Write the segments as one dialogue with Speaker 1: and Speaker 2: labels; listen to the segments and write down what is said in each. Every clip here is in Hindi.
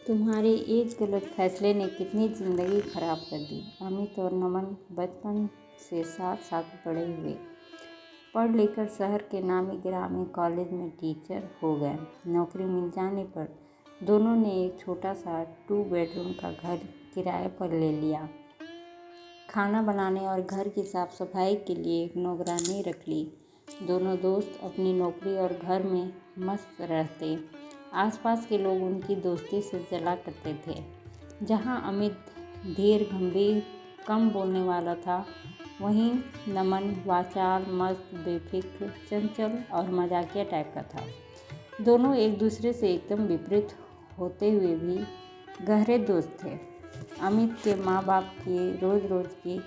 Speaker 1: तुम्हारे एक गलत फैसले ने कितनी ज़िंदगी खराब कर दी। अमित और नमन बचपन से साथ साथ बड़े हुए। पढ़ लिखकर शहर के नामी गिरामी कॉलेज में टीचर हो गए। नौकरी मिल जाने पर दोनों ने एक छोटा सा 2 बेडरूम का घर किराए पर ले लिया। खाना बनाने और घर की साफ सफाई के लिए एक नौकरानी रख ली। दोनों दोस्त अपनी नौकरी और घर में मस्त रहते। आसपास के लोग उनकी दोस्ती से जला करते थे। जहाँ अमित धीर गंभीर कम बोलने वाला था, वहीं नमन वाचाल मस्त बेफिक्र चंचल और मजाकिया टाइप का था। दोनों एक दूसरे से एकदम विपरीत होते हुए भी गहरे दोस्त थे। अमित के माँ बाप की रोज़ रोज़ की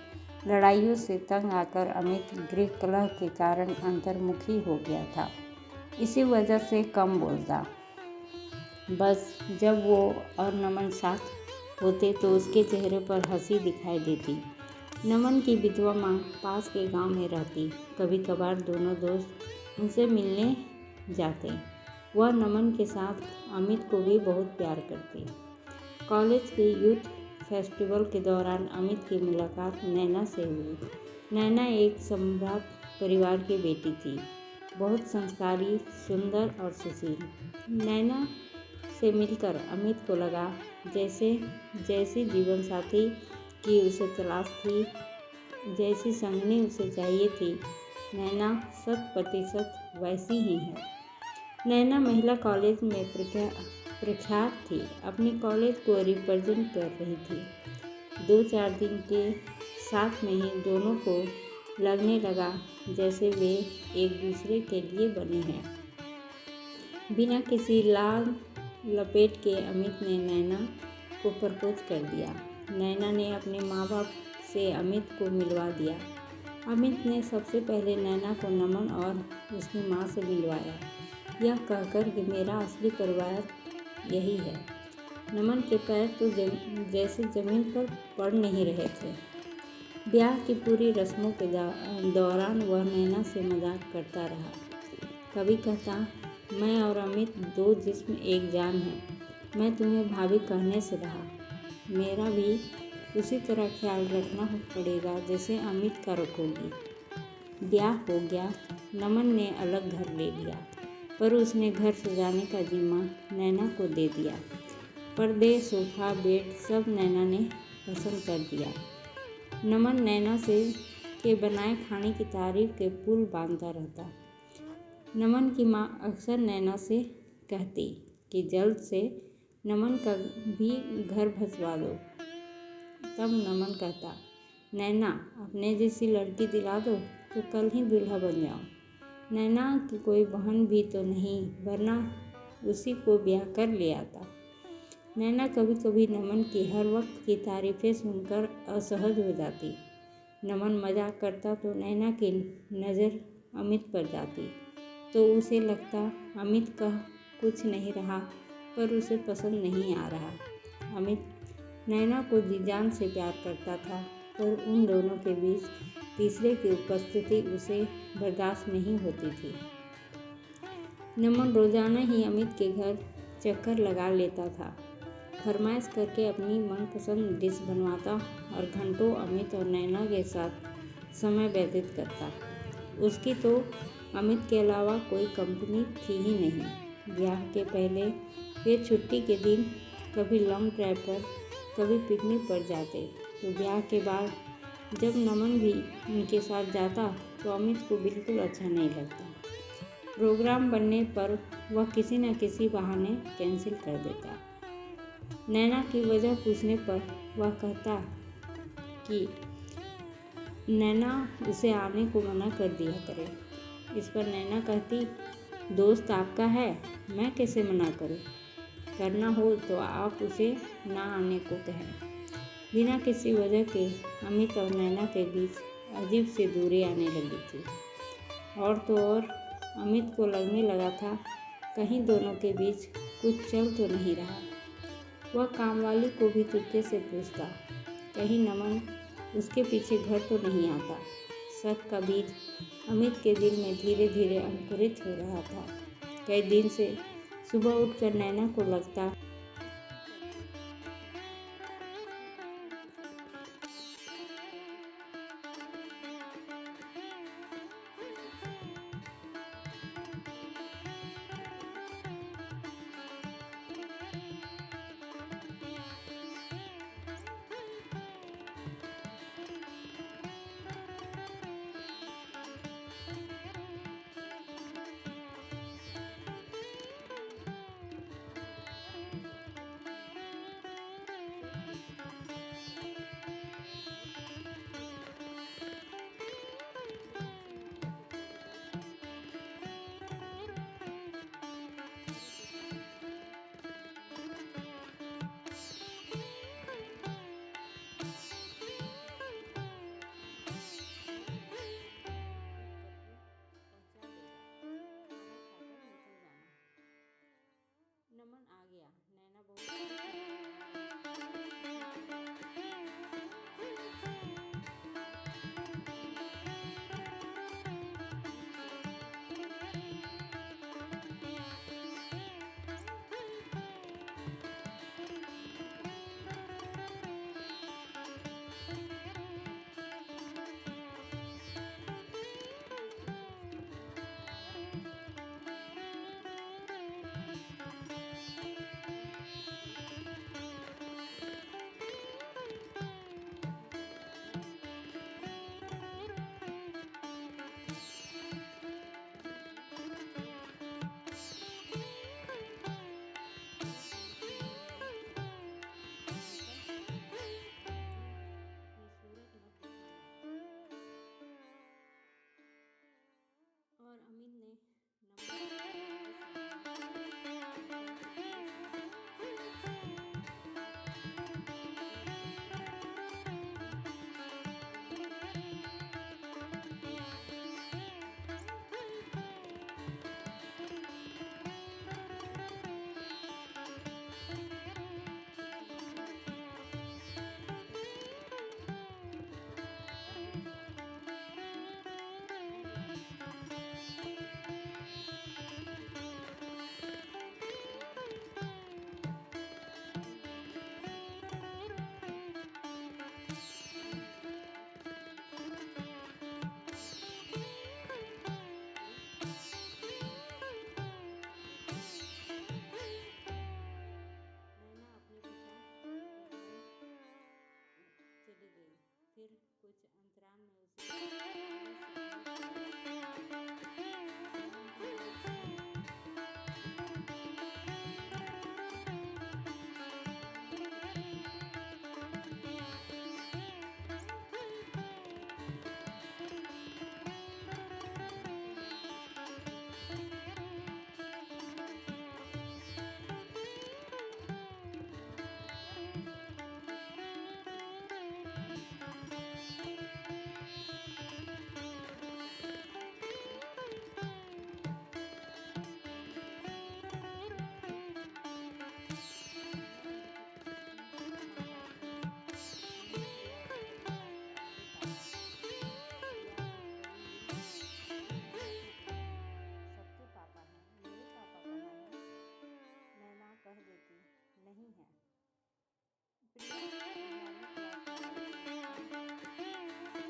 Speaker 1: लड़ाइयों से तंग आकर अमित गृह कलह के कारण अंतर्मुखी हो गया था। इसी वजह से कम बोलता। बस जब वो और नमन साथ होते तो उसके चेहरे पर हंसी दिखाई देती। नमन की विधवा माँ पास के गांव में रहती। कभी कभार दोनों दोस्त उनसे मिलने जाते। वह नमन के साथ अमित को भी बहुत प्यार करती। कॉलेज के यूथ फेस्टिवल के दौरान अमित की मुलाकात नैना से हुई। नैना एक सम्राट परिवार की बेटी थी, बहुत संस्कारी, सुंदर और सुशील। नैना से मिलकर अमित को लगा जैसी जीवन साथी की उसे तलाश थी, जैसी संगनी उसे चाहिए थी, नैना 100% वैसी ही है। नैना महिला कॉलेज में प्रख्यात थी, अपनी कॉलेज को रिप्रेजेंट कर रही थी। 2-4 दिन के साथ में ही दोनों को लगने लगा जैसे वे एक दूसरे के लिए बने हैं। बिना किसी लाग लपेट के अमित ने नैना को प्रपोज कर दिया। नैना ने अपने माँ बाप से अमित को मिलवा दिया। अमित ने सबसे पहले नैना को नमन और उसकी माँ से मिलवाया, यह कहकर कि मेरा असली परिवार यही है। नमन के पैर तो जैसे जमीन पर पड़ नहीं रहे थे। ब्याह की पूरी रस्मों के दौरान वह नैना से मजाक करता रहा। कभी कहता, मैं और अमित 2 जिस्म एक जान है, मैं तुम्हें भाभी कहने से रहा। मेरा भी उसी तरह ख्याल रखना पड़ेगा जैसे अमित का रखोगी। ब्याह हो गया। नमन ने अलग घर ले लिया, पर उसने घर सजाने का जिम्मा नैना को दे दिया। पर्दे, सोफा, बेड सब नैना ने पसंद कर दिया। नमन नैना के बनाए खाने की तारीफ के पुल बांधता रहता। नमन की माँ अक्सर नैना से कहती कि जल्द से नमन का भी घर भंसवा दो। तब नमन कहता, नैना अपने जैसी लड़की दिला दो तो कल ही दूल्हा बन जाओ। नैना की कोई बहन भी तो नहीं, वरना उसी को ब्याह कर ले आता। नैना कभी कभी नमन की हर वक्त की तारीफ़ें सुनकर असहज हो जाती। नमन मजाक करता तो नैना की नज़र अमित पर जाती, तो उसे लगता अमित का कुछ नहीं रहा, पर उसे पसंद नहीं आ रहा। अमित नैना को जी जान से प्यार करता था, पर उन दोनों के बीच तीसरे की उपस्थिति उसे बर्दाश्त नहीं होती थी। नमन रोजाना ही अमित के घर चक्कर लगा लेता था, फरमाइश करके अपनी मनपसंद डिश बनवाता और घंटों अमित और नैना के साथ समय व्यतीत करता। उसकी तो अमित के अलावा कोई कंपनी थी ही नहीं। ब्याह के पहले वे छुट्टी के दिन कभी लॉन्ग ड्राइव पर, कभी पिकनिक पर जाते, तो ब्याह के बाद जब नमन भी उनके साथ जाता तो अमित को बिल्कुल अच्छा नहीं लगता। प्रोग्राम बनने पर वह किसी न किसी बहाने कैंसिल कर देता। नैना की वजह पूछने पर वह कहता कि नैना उसे आने को मना कर दिया करे। इस पर नैना कहती, दोस्त आपका है, मैं कैसे मना करूं? करना हो तो आप उसे ना आने को कहें। बिना किसी वजह के अमित और नैना के बीच अजीब सी दूरी आने लगी थी। और तो और अमित को लगने लगा था कहीं दोनों के बीच कुछ चल तो नहीं रहा। वह कामवाली को भी चुपके से पूछता, कहीं नमन उसके पीछे घर तो नहीं आता। शक का बीज अमित के दिल में धीरे धीरे अंकुरित हो रहा था। कई दिन से सुबह उठकर नैना को लगता नहीं है। प्रिया वैज्ञानिक क्लास में आई तो उसने शहर के सबसे अच्छे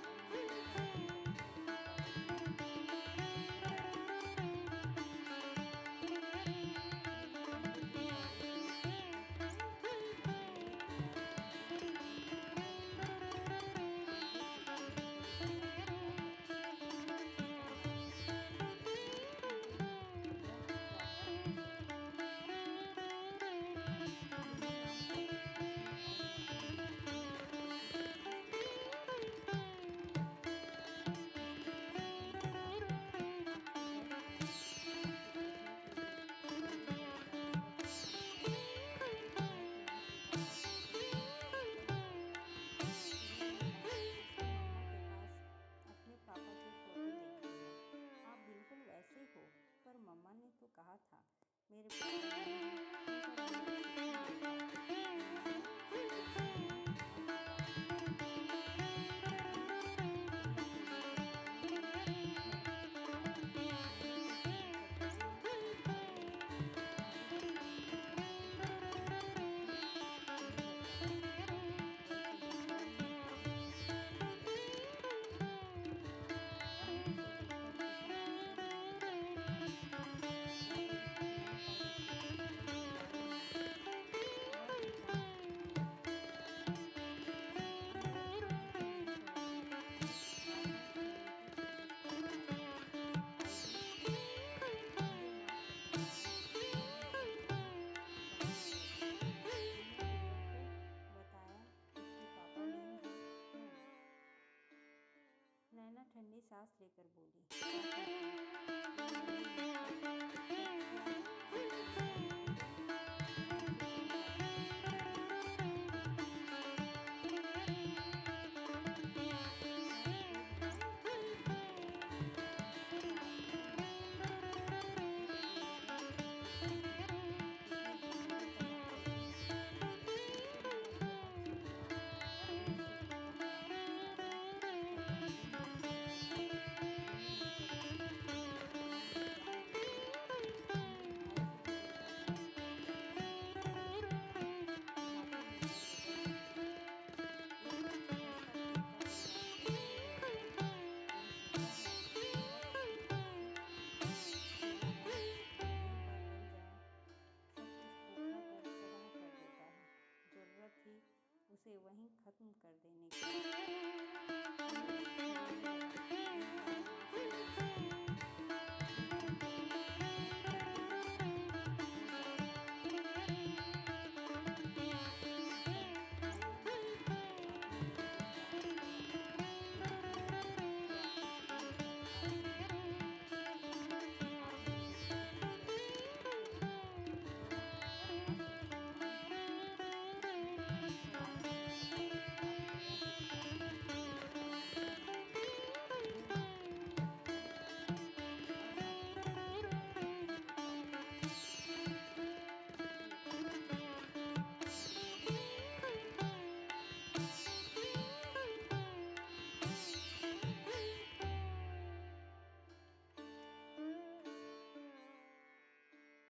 Speaker 1: कॉलेज में प्रिया पहले दिन कॉलेज गई तो उसे मेरे तैयार कपड़े देखकर रंग गए। आधे छुपते ही उसे लगा क्या है, उसका मन यह सब पापा ने कैसे कहा। यूनिफॉर्म को उसने और नौकरी में उसे तेजी से बताया। इसके पहले दिन बताओ, आपके घर से पूछने के लिए मेरे परिवार ने बस इतना कहा कि प्रिया की माँ से कहा कि तुम कल आओ। प्रिया ने कहा उसकी मम्मा के पास अपने पापा की फ़ोटो देखी है, आप बिल्कुल वैसे हो, पर मम्मा ने तो कहा था मेरे पापा नहीं हैं, सुनकर मेरा चित्त ही उठा। मैं मानो जैसे वहीं खिलना सीखा हूँ। प्रिया को लेकर अगले दिन घर आया। मम्मी को सभी कटोरियों और थालियों से आगे पीछे घसीट के अपने चेहरे पर जैसे दुश्मन ने काम किया हो। मैं उसे देखकर किसी गुस्से में नहीं था। मैं तो स्कूल और उसके प्रिंसिपल के बारे में और भी जान सकती थी। अंदर पीछे नहीं छोड़ती। आज मैं अपनी बेटी से सच कहूँगा, आईडी मुझे माफ़ कर देना, लेकिन मैंने उसे कहीं गलत कह दिया। मैंने प्रिया को बताया उसके पापा नहीं हैं। क्यों? नैना ठंडी सांस लेकर बोली, क्या कहती, वो नहीं मुझको सच क्या आप ऐसा करोगे? मैं उसे समझाती रही, मैं एक बार और नहीं करूँगी। पर आपने ही माफ़ कर दिया। फिर उसे लगा कि कितनी जल्दी वो क्षमा कर दी। उससे मेरा बहुत चिढ़ गया। मैं उसे कहता था शायद उसका जन्मदिन भी भूल गई है। मैंने उससे पूछा उसके पापा मुझे जानते थे? उनके भाई से मुझे कैसे लगता था? बातें बिल्कुल बदल गई थी। एक हंसता खेलता परिवार कैसे हो जाएगा? यही सोचा है तो वक्त के साथ सीख जो बात एक बार डल जाए सब कुछ खोखला कर तबाह कर देता है। ज़रूरत थी उसे वहीं ख़त्म कर देने की।